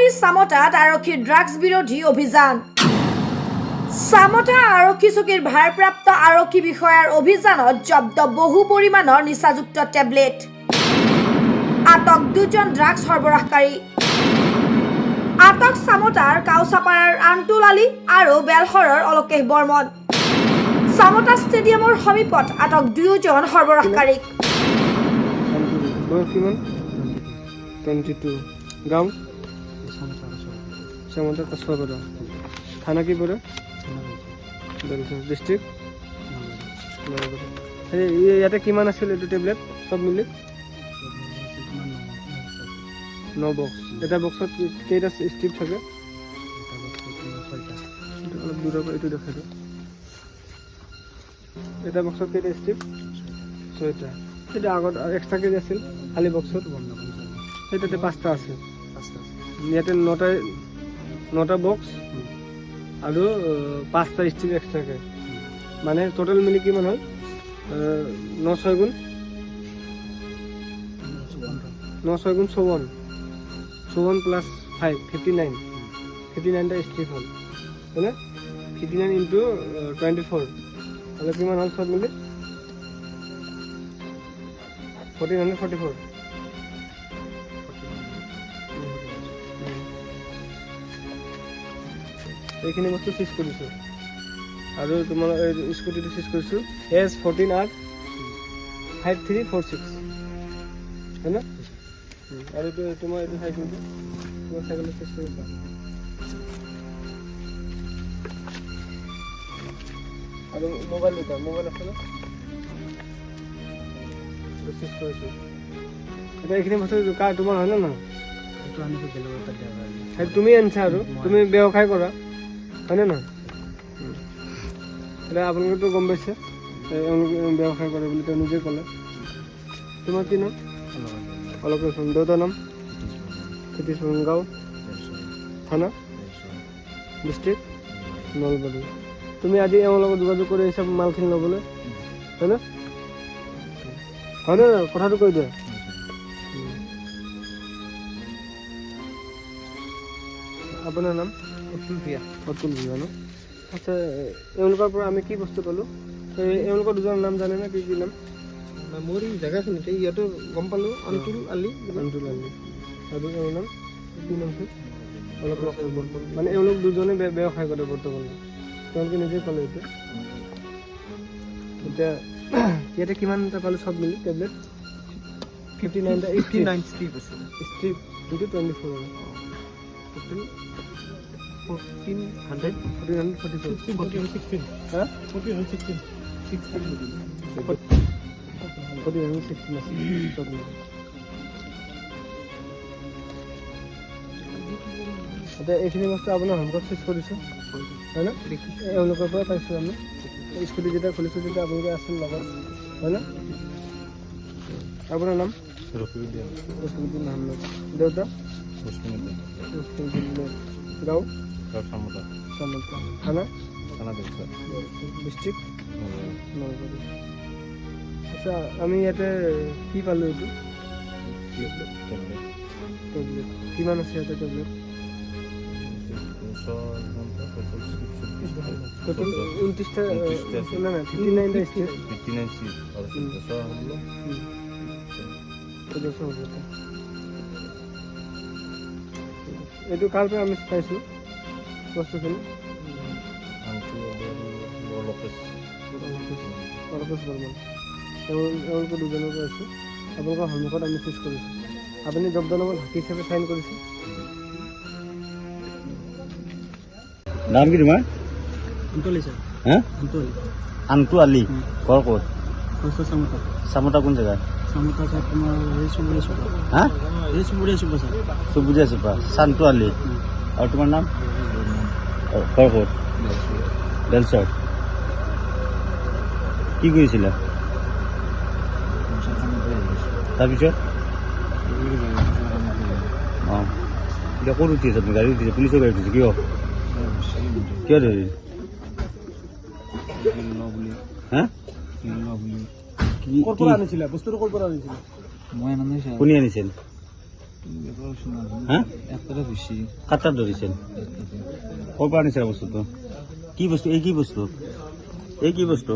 নলবাৰী চামতাত আৰক্ষীৰ ড্ৰাগছ বিৰোধী অভিযান। চামতা আৰক্ষী চকীৰ ভাৰপ্ৰাপ্ত আৰক্ষী বিষয়াৰ অভিযানত জব্দ বহু পৰিমাণৰ নিচাযুক্ত টেবলেট। আটক 2জন ড্ৰাগছ সৰবৰাহকাৰী। আটক চামতাৰ কাউচাপাৰাৰ আন্তুল আলী আৰু বেলহৰৰ অলকেশ বৰ্মন। চামতা ষ্টেডিয়ামৰ সমীপত আটক 2জন সৰবৰাহকাৰীক। 22 গাঁও চামতা কাছুৱাপাৰা থানা কি পৰে ডিষ্ট্ৰিক্ট। ইয়াতে কিমান আছিল এইটো টেবলেট চব মিলি? 9 বক্স। এটা বক্সত কেইটা ষ্ট্ৰিপ থাকে? অলপ দূৰৰ পৰা এইটো দেখাই দিওঁ। এটা বক্সত কেইটা ষ্ট্ৰিপ? 6টা। সেইটো আগত এক্সট্ৰা কেজি আছিল খালী বক্সত? সেইটাতে 5টা আছে। ইয়াতে 9টা বক্স আৰু 5টা ষ্ট্ৰিপ এক্সট্ৰাকে, মানে টোটেল মিলি কিমান হ'ল? 9 6 গুণ 54 প্লাছ 5 59টা ষ্ট্ৰিপ হ'ল, হয়নে? 59 ইনটু 24 হ'লে কিমান হ'ল চব মিলি? 1444। এইখিনি বস্তু চিজ কৰিছোঁ আৰু তোমাৰ স্কুটিটো চিজ কৰিছোঁ S14R 5346, হয়নে? আৰু তোমাৰ এইটো চাইকেলটো তোমাৰ চাইকেলটো চিজ কৰিছা আৰু মোবাইল আছে ন? চিজ কৰিছোঁ। এতিয়া এইখিনি বস্তু কাৰ তোমাৰ হয় নে নহয়? তুমি আনিছা আৰু তুমি ব্যৱসায় কৰা, হয়নে নহয়? এতিয়া আপোনালোকেতো গম পাইছে এওঁলোকে ব্যৱসায় কৰে বুলি তেওঁ নিজে ক'লে। তোমাৰ কি নাম? অলকেশ। দেউতাৰ নাম? সতীশ বৰ্মন। গাঁও? থানা? ডিষ্ট্ৰিক্ট? নলবাৰী। তুমি আজি এওঁৰ লগত যোগাযোগ কৰি আহিছা মালখিনি ল'বলৈ, হয়নে? হয়নে কথাটো কৈ দিয়া। আপোনাৰ নাম? অতুল ভূঞা ন? আচ্ছা, এওঁলোকৰ পৰা আমি কি বস্তু পালোঁ? এওঁলোকৰ 2জনৰ নাম জানে না? কি নাম? মোৰ এই জেগাখিনিতে ইয়াতো গম পালোঁ। আন্তুল আলী আৰু এওঁৰ নাম কি নাম আছিল? অলকেশ বৰ্মন। মানে এওঁলোক 2জনে ব্যৱসায় কৰে বৰ্তমান, তেওঁলোকে নিজে ক'লে। এতিয়া ইয়াতে কিমানটা পালোঁ চব মিলি টেবলেট? 59টা ষ্ট্ৰিপ আছে। Strip into 24 total 1444। হ্যাঁ 1416 এতিয়া এইখিনি বস্তু আপোনাৰ হোমৱৰ্ক চিজ কৰিছোঁ, হয় না? এওঁলোকৰ পৰা পাইছোঁ আমি। স্কুটি যেতিয়া খুলিছোঁ তেতিয়া আপোনালোকে আছিল লগত, হয় না? আপোনাৰ নাম? ৰফিউদ্দিন আহমেদ। দেউতা? গাঁও? চামতা। থানা? ডিষ্ট্ৰিক্ট? নলবাৰী। আচ্ছা, আমি ইয়াতে কি পালোঁ? এইটো টেবলেট কিমান আছে ইয়াতে? টেবলেট টোটেল 29টা না 59টা ষ্ট্ৰিপ। এইটো কাৰ পৰা আমি পাইছোঁ বস্তুখিনি? অলকেশ বৰ্মন। এওঁলোকৰ 2জনৰ পৰা আছোঁ। আপোনালোকৰ সন্মুখত আমি চিজ কৰিছোঁ। আপুনি জব্দনামত হাতী হিচাপে চাইন কৰিছে। নাম কি তোমাৰ? আন্তুল ছাৰ। হা? আন্তুল আলী। ঘৰ ক'ত? চামতা। চামতা কোন জেগাত? চামতা ছাৰ তোমাৰ চুবুৰীয়া চুপা। হা? চুবুৰীয়া চুপা ছাৰ। চুবুৰীয়া চুপা। চান্তু আলী। আৰু তোমাৰ নাম? ঘৰ ক'ত? বেলচৰ। কি কৰিছিলা তাৰপিছত? অঁ, এতিয়া ক'ত উঠি আছে? গাড়ী উঠিছে? পুলিচৰ গাড়ী উঠিছে? কিয় ধৰি? হা? ক'ৰ পৰা আনিছিলা বস্তুটো? ক'ৰ পৰা আনিছিলা? মই আনিছোঁ। কোনে আনিছিল? হ্যাঁ একবাৰে বেশি কাটাৰ ধৰেছেন ক'ৰ পৰা আনিছে বস্তুটো কি বস্তু এই কি বস্তু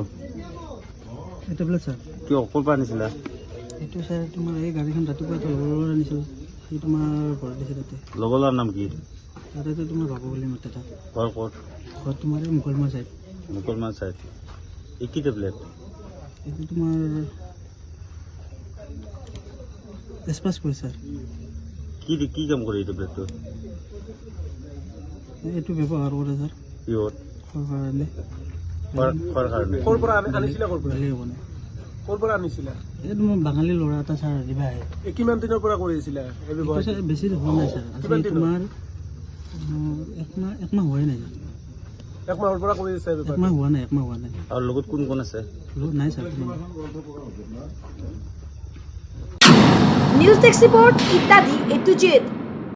এটা বোলে স্যাৰ কিয় ক'ৰ পৰা আনিছিলা এইটো স্যাৰ তোমাৰ এই গাড়ীখন ৰাতিপুৱা এটা লগৰ আনিছিল সি তোমাৰ ঘৰত দিছে তাতে লগৰ ল'ৰাৰ নাম কি তাতে তোমাৰ বাবু বুলি মাতে তাত ঘৰ ক'ত ঘৰত তোমাৰ এই মুকলমা চাইড মুকলমান চাইড এই কি টেবলেট এইটো তোমাৰ এছপাছ পইচা কি কাম কৰে এই টেবলেটটো এইটো ব্যৱহাৰ কৰে স্যাৰ কিহত খোৱাৰ কাৰণে খোৱাৰ কাৰণে ক'ৰ পৰা আনিছিলে ক'ৰ পৰা হ'ব নে ক'ৰ পৰা আনিছিলা এই তোমাৰ বাঙালী ল'ৰা এটা ছাৰ দিবা আহে কিমান দিনৰ পৰা কৰি আছিলা এই ব্যৱহাৰ বেছি হোৱা নাই ছাৰ আজি তোমাৰ একমাহ হোৱাই নাই ছাৰ একমাহৰ পৰা কৰি আছে একমাহ হোৱা নাই আৰু লগত কোন কোন আছে লগত নাই ছাৰ নিউজ ডেস্ক ৰিপোৰ্ট ইত্যাদি A to Z।